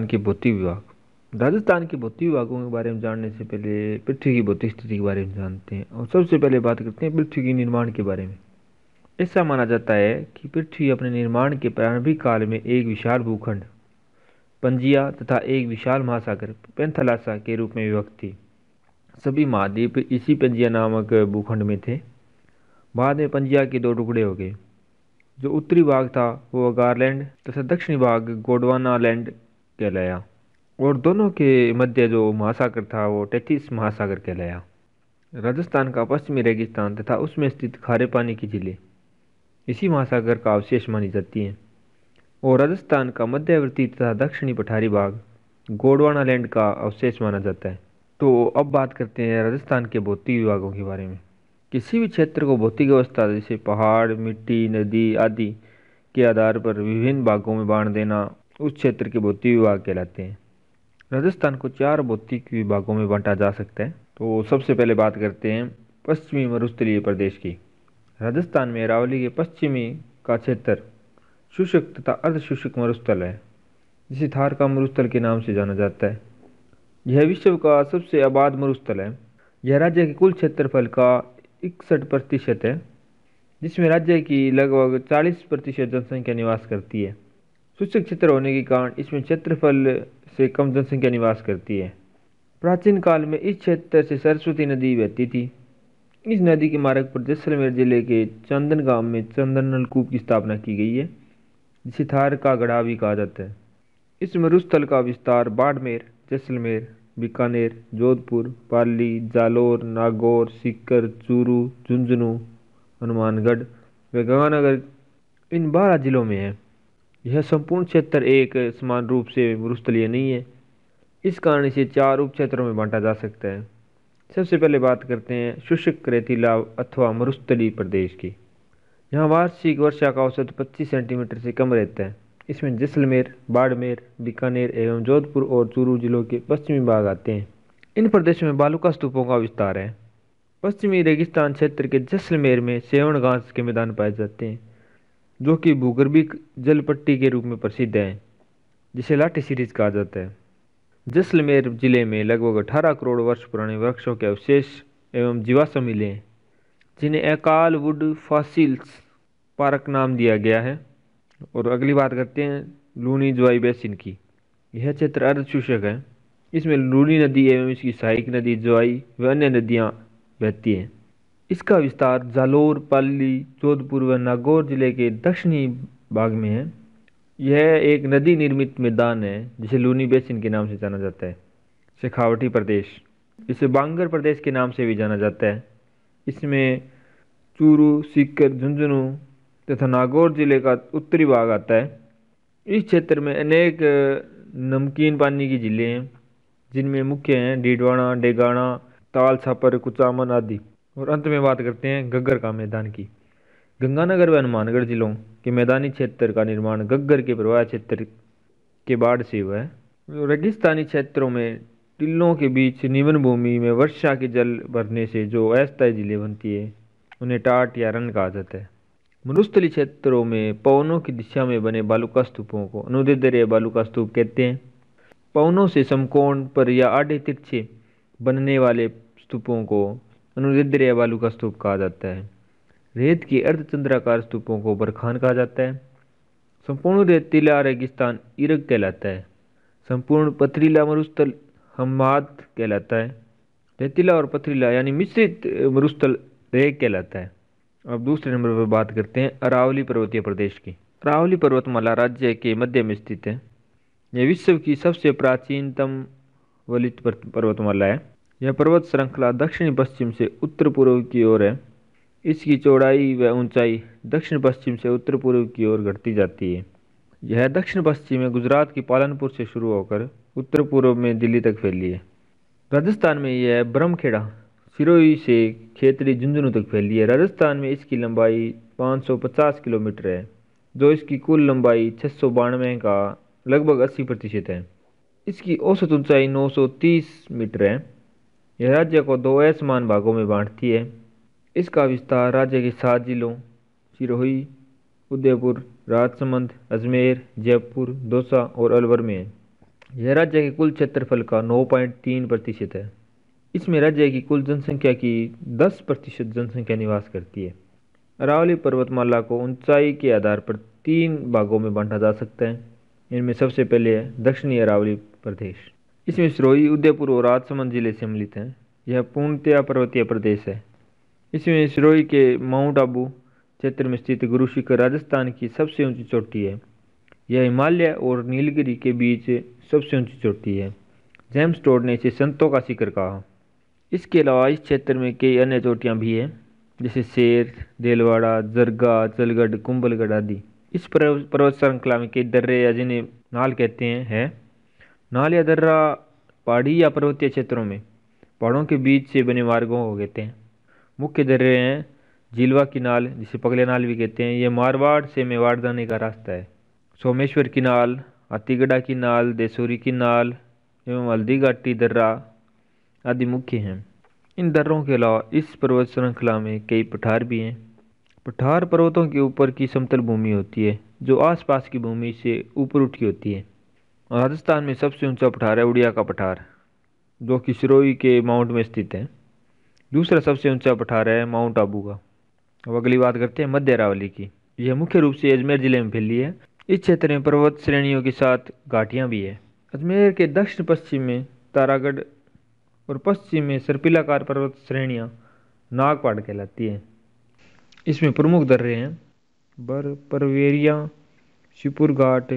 के भौतिक विभाग। राजस्थान के भौतिक विभागों के बारे में जानने से पहले पृथ्वी की भौतिक स्थिति के बारे में जानते हैं और सबसे पहले बात करते हैं पृथ्वी के निर्माण के बारे में। ऐसा माना जाता है कि पृथ्वी अपने निर्माण के प्रारंभिक काल में एक विशाल भूखंड पंजिया तथा एक विशाल महासागर पेंथलासा के रूप में विभक्त थी। सभी महाद्वीप इसी पंजिया नामक भूखंड में थे। बाद में पंजिया के दो टुकड़े हो गए। जो उत्तरी भाग था वो गारलैंड तथा दक्षिणी भाग गोंडवानालैंड कहलाया और दोनों के मध्य जो महासागर था वो टेथिस महासागर कहलाया। राजस्थान का पश्चिमी रेगिस्तान तथा उसमें स्थित खारे पानी की झीलें इसी महासागर का अवशेष मानी जाती हैं और राजस्थान का मध्यवर्ती तथा दक्षिणी पठारी भाग गोंडवानालैंड का अवशेष माना जाता है। तो अब बात करते हैं राजस्थान के भौतिक विभागों के बारे में। किसी भी क्षेत्र को भौतिक अवस्था जैसे पहाड़, मिट्टी, नदी आदि के आधार पर विभिन्न भागों में बांट देना उस क्षेत्र के भौतिक विभाग कहलाते हैं। राजस्थान को 4 भौतिक विभागों में बांटा जा सकता है। तो सबसे पहले बात करते हैं पश्चिमी मरुस्थलीय प्रदेश की। राजस्थान में अरावली के पश्चिमी का क्षेत्र शुष्क तथा अर्धशुष्क मरुस्थल है, जिसे थार का मरुस्थल के नाम से जाना जाता है। यह विश्व का सबसे आबाद मरुस्थल है। यह राज्य के कुल क्षेत्रफल का 61% है, जिसमें राज्य की लगभग 40% जनसंख्या निवास करती है। शुष्क क्षेत्र होने के कारण इसमें क्षेत्रफल से कम जनसंख्या निवास करती है। प्राचीन काल में इस क्षेत्र से सरस्वती नदी बहती थी। इस नदी के मार्ग पर जैसलमेर जिले के चंदन गांव में चंदन नलकूप की स्थापना की गई है, जिसे थार का गढ़ा भी कहा जाता है। इस मरुस्थल का विस्तार बाड़मेर, जैसलमेर, बीकानेर, जोधपुर, पाली, जालोर, नागौर, सीकर, चूरू, झुंझुनू, हनुमानगढ़ व गंगानगर इन 12 जिलों में है। यह संपूर्ण क्षेत्र एक समान रूप से मरुस्थलीय नहीं है, इस कारण इसे 4 उप क्षेत्रों में बांटा जा सकता है। सबसे पहले बात करते हैं शुष्क रेतीला अथवा मरुस्थलीय प्रदेश की। यहाँ वार्षिक वर्षा का औसत 25 सेंटीमीटर से कम रहता है। इसमें जैसलमेर, बाड़मेर, बीकानेर एवं जोधपुर और चूरू जिलों के पश्चिमी भाग आते हैं। इन प्रदेशों में बालुका स्तूपों का विस्तार है। पश्चिमी रेगिस्तान क्षेत्र के जैसलमेर में सेवण घास के मैदान पाए जाते हैं, जो कि भूगर्भिक जल पट्टी के रूप में प्रसिद्ध है, जिसे लाठी सीरीज कहा जाता है। जैसलमेर जिले में लगभग 18 करोड़ वर्ष पुराने वृक्षों के अवशेष एवं जीवाश्म मिले हैं, जिन्हें अकाल वुड फॉसिल्स पार्क नाम दिया गया है। और अगली बात करते हैं लूनी ज्वाई बेसिन की। यह क्षेत्र अर्धशुष्क है। इसमें लूनी नदी एवं इसकी सहायक नदी ज्वाई व अन्य नदियाँ बहती हैं। इसका विस्तार जालोर, पाली, जोधपुर व नागौर जिले के दक्षिणी भाग में है। यह एक नदी निर्मित मैदान है, जिसे लूनी बेसिन के नाम से जाना जाता है। शेखावटी प्रदेश, इसे बांगर प्रदेश के नाम से भी जाना जाता है। इसमें चूरू, सीकर, झुंझुनू तथा नागौर जिले का उत्तरी भाग आता है। इस क्षेत्र में अनेक नमकीन पानी की झीलें हैं, जिनमें मुख्य हैं डीडवाना, डेगाना, ताल छापर, कुचामन आदि। और अंत में बात करते हैं घग्गर का मैदान की। गंगानगर व हनुमानगढ़ जिलों के मैदानी क्षेत्र का निर्माण घग्गर के प्रवाह क्षेत्र के बाढ़ से हुआ है। रेगिस्तानी क्षेत्रों में टिल्लों के बीच निवन भूमि में वर्षा के जल भरने से जो अस्थायी झीलें बनती है, उन्हें टाट या रन कहा जाता है। मरुस्थलीय क्षेत्रों में पवनों की दिशा में बने बालुका स्तूपों को अनुदैर्ध्य बालुका स्तूप कहते हैं। पवनों से समकोण पर या आड़े तिरछे बनने वाले स्तूपों को अनुदैर्ध्य बालुका स्तूप कहा जाता है। रेत की अर्धचंद्राकार स्तूपों को बरखान कहा जाता है। संपूर्ण रेतीला रेगिस्तान इरग कहलाता है। संपूर्ण पथरीला मरुस्थल हम्माद कहलाता है। रेतीला और पथरीला यानी मिश्रित मरुस्थल रेग कहलाता है। अब दूसरे नंबर पर बात करते हैं अरावली पर्वतीय प्रदेश की। अरावली पर्वतमाला राज्य के मध्य में स्थित है। यह विश्व की सबसे प्राचीनतम वलित पर्वतमाला है। यह पर्वत श्रृंखला दक्षिण पश्चिम से उत्तर पूर्व की ओर है। इसकी चौड़ाई व ऊंचाई दक्षिण पश्चिम से उत्तर पूर्व की ओर घटती जाती है। यह दक्षिण पश्चिम में गुजरात की पालनपुर से शुरू होकर उत्तर पूर्व में दिल्ली तक फैली है। राजस्थान में यह ब्रह्मखेड़ा सिरोही से खेतड़ी झुंझुनू तक फैली है। राजस्थान में इसकी लंबाई 550 किलोमीटर है, जो इसकी कुल लंबाई 692 का लगभग 80% है। इसकी औसत ऊंचाई 930 मीटर है। यह राज्य को 2 असमान भागों में बांटती है। इसका विस्तार राज्य के 7 जिलों सिरोही, उदयपुर, राजसमंद, अजमेर, जयपुर, दौसा और अलवर में है। यह राज्य के कुल क्षेत्रफल का 9.3% है। इसमें राज्य की कुल जनसंख्या की 10% जनसंख्या निवास करती है। अरावली पर्वतमाला को ऊंचाई के आधार पर 3 भागों में बांटा जा सकता है। इनमें सबसे पहले है दक्षिणी अरावली प्रदेश। इसमें सिरोही, उदयपुर और राजसमंद जिले सम्मिलित हैं। यह पूर्णतया पर्वतीय प्रदेश है। इसमें सिरोही के माउंट आबू क्षेत्र में स्थित गुरु शिखर राजस्थान की सबसे ऊंची चोटी है। यह हिमालय और नीलगिरी के बीच सबसे ऊंची चोटी है। जेम्स टोड ने इसे संतों का शिखर कहा। इसके अलावा इस क्षेत्र में कई अन्य चोटियां भी हैं, जैसे शेर, देलवाड़ा, जरगा, चलगढ़, कुंभलगढ़ आदि। इस पर्वत श्रृंखला में कई दर्रे या जिन्हें नाल कहते हैं। नाल या दर्रा पहाड़ी या पर्वतीय क्षेत्रों में पहाड़ों के बीच से बने मार्गों को कहते हैं। मुख्य दर्रे हैं झीलवा की नाल, जिसे पगले नाल भी कहते हैं। ये मारवाड़ से मेवाड़ जाने का रास्ता है। सोमेश्वर की नाल, हाथीगढ़ा की नाल, देसोरी की नाल एवं हल्दी घाटी दर्रा आदि मुख्य हैं। इन दर्रों के अलावा इस पर्वत श्रृंखला में कई पठार भी हैं। पठार पर्वतों के ऊपर की समतल भूमि होती है जो आसपास की भूमि से ऊपर उठी होती है। राजस्थान में सबसे ऊंचा पठार है उड़िया का पठार, जो कि सिरोही के माउंट में स्थित है। दूसरा सबसे ऊंचा पठार है माउंट आबू का। अब अगली बात करते हैं मध्य अरावली की। यह मुख्य रूप से अजमेर जिले में फैली है। इस क्षेत्र में पर्वत श्रेणियों के साथ घाटियां भी है। अजमेर के दक्षिण पश्चिम में तारागढ़ और पश्चिम में सर्पिलाकार पर्वत श्रेणियां नागपाड़ कहलाती है। इसमें प्रमुख दर्रे हैं परवेरिया, शिपुर घाट,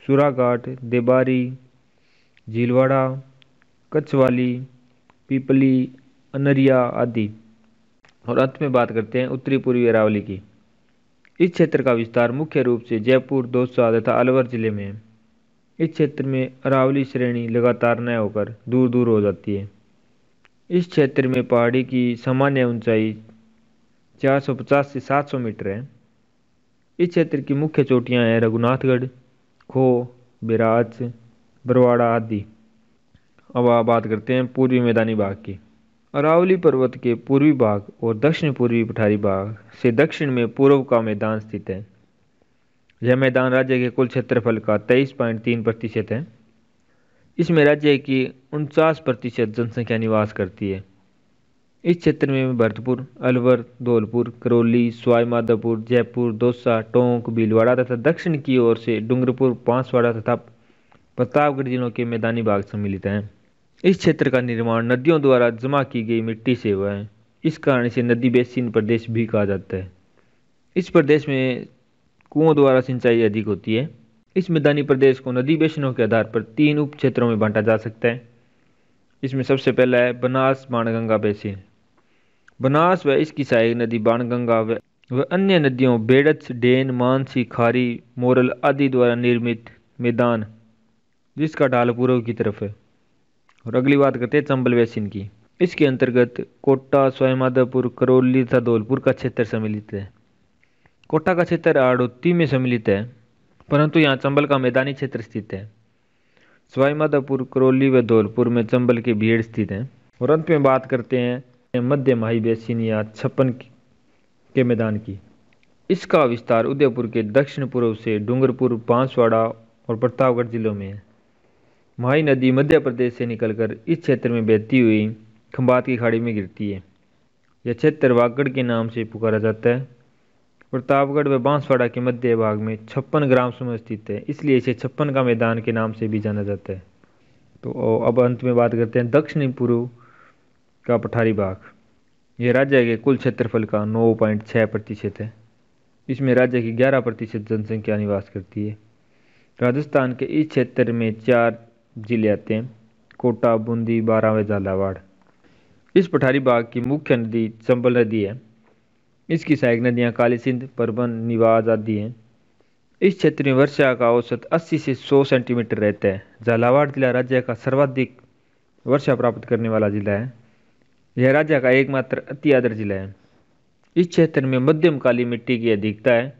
सुरा घाट, देबारी, झीलवाड़ा, कच्छवाली, पीपली, अनरिया आदि। और अंत में बात करते हैं उत्तरी पूर्वी अरावली की। इस क्षेत्र का विस्तार मुख्य रूप से जयपुर, दौसा तथा अलवर जिले में है। इस क्षेत्र में अरावली श्रेणी लगातार न होकर दूर दूर हो जाती है। इस क्षेत्र में पहाड़ी की सामान्य ऊंचाई 450 से 700 मीटर है। इस क्षेत्र की मुख्य चोटियां हैं रघुनाथगढ़, खो, बिराज, बरवाड़ा आदि। अब आप बात करते हैं पूर्वी मैदानी भाग की। अरावली पर्वत के पूर्वी भाग और दक्षिण पूर्वी पठारी भाग से दक्षिण में पूर्व का मैदान स्थित है। यह मैदान राज्य के कुल क्षेत्रफल का 23.3% है। इसमें राज्य की 49% जनसंख्या निवास करती है। इस क्षेत्र में भरतपुर, अलवर, धौलपुर, करौली, सवाई माधोपुर, जयपुर, दौसा, टोंक, भीलवाड़ा तथा दक्षिण की ओर से डूंगरपुर, बांसवाड़ा तथा प्रतापगढ़ जिलों के मैदानी भाग सम्मिलित हैं। इस क्षेत्र का निर्माण नदियों द्वारा जमा की गई मिट्टी से हुआ है। इस कारण इसे नदी बेसिन प्रदेश भी कहा जाता है। इस प्रदेश में कुओं द्वारा सिंचाई अधिक होती है। इस मैदानी प्रदेश को नदी बेसिनों के आधार पर 3 उप क्षेत्रों में बांटा जा सकता है। इसमें सबसे पहला है बनास बाणगंगा बेसिन। बनास व इसकी सहायक नदी बाणगंगा व अन्य नदियों बेड़च, डेन, मानसी, खारी, मोरल आदि द्वारा निर्मित मैदान, जिसका ढाल पूर्व की तरफ है। और अगली बात करते हैं चंबल बेसिन की। इसके अंतर्गत कोटा, सवाईमाधोपुर, करौली तथा धौलपुर का क्षेत्र सम्मिलित है। कोटा का क्षेत्र हाड़ौती में सम्मिलित है, परंतु यहाँ चंबल का मैदानी क्षेत्र स्थित है। सवाईमाधोपुर, करौली व धौलपुर में चंबल के भीड़ स्थित हैं। और अंत में बात करते हैं मध्य माही बेसिन या छप्पन के मैदान की। इसका विस्तार उदयपुर के दक्षिण पूर्व से डूंगरपुर, बांसवाड़ा और प्रतापगढ़ जिलों में है। माही नदी मध्य प्रदेश से निकलकर इस क्षेत्र में बहती हुई खंबात की खाड़ी में गिरती है। यह क्षेत्र वागड़ के नाम से पुकारा जाता है। प्रतापगढ़ व बांसवाड़ा के मध्य भाग में 56 ग्राम समूह स्थित है, इसलिए इसे 56 का मैदान के नाम से भी जाना जाता है। तो अब अंत में बात करते हैं दक्षिणी पूर्व का पठारी भाग। यह राज्य के कुल क्षेत्रफल का 9.6% है। इसमें राज्य की 11% जनसंख्या निवास करती है। राजस्थान के इस क्षेत्र में 4 जिले आते हैं, कोटा, बूंदी, बारां व झालावाड़। इस पठारी भाग की मुख्य नदी चंबल नदी है। इसकी सहायक नदियां काली सिंध, परबन, निवाज आदि हैं। इस क्षेत्र में वर्षा का औसत 80 से 100 सेंटीमीटर रहता है। झालावाड़ जिला राज्य का सर्वाधिक वर्षा प्राप्त करने वाला जिला है। यह राज्य का एकमात्र अति आर्द्र जिला है। इस क्षेत्र में मध्यम काली मिट्टी की अधिकता है,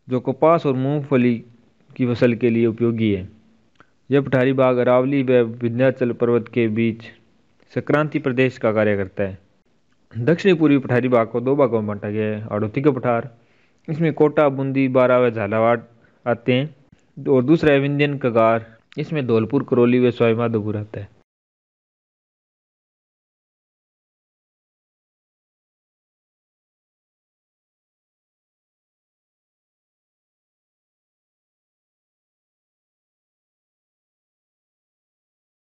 जो कपास और मूंगफली की फसल के लिए उपयोगी है। यह पठारी भाग अरावली व विंध्याचल पर्वत के बीच संक्रांति प्रदेश का कार्य करता है। दक्षिणी पूर्वी पठारी भाग को 2 भागों में बांटा गया है। हाड़ौती का पठार, इसमें कोटा, बूंदी, बारां व झालावाड़ आते हैं, और दूसरा है विंध्यन कगार इसमें धौलपुर, करौली व सवाई माधोपुर आता है।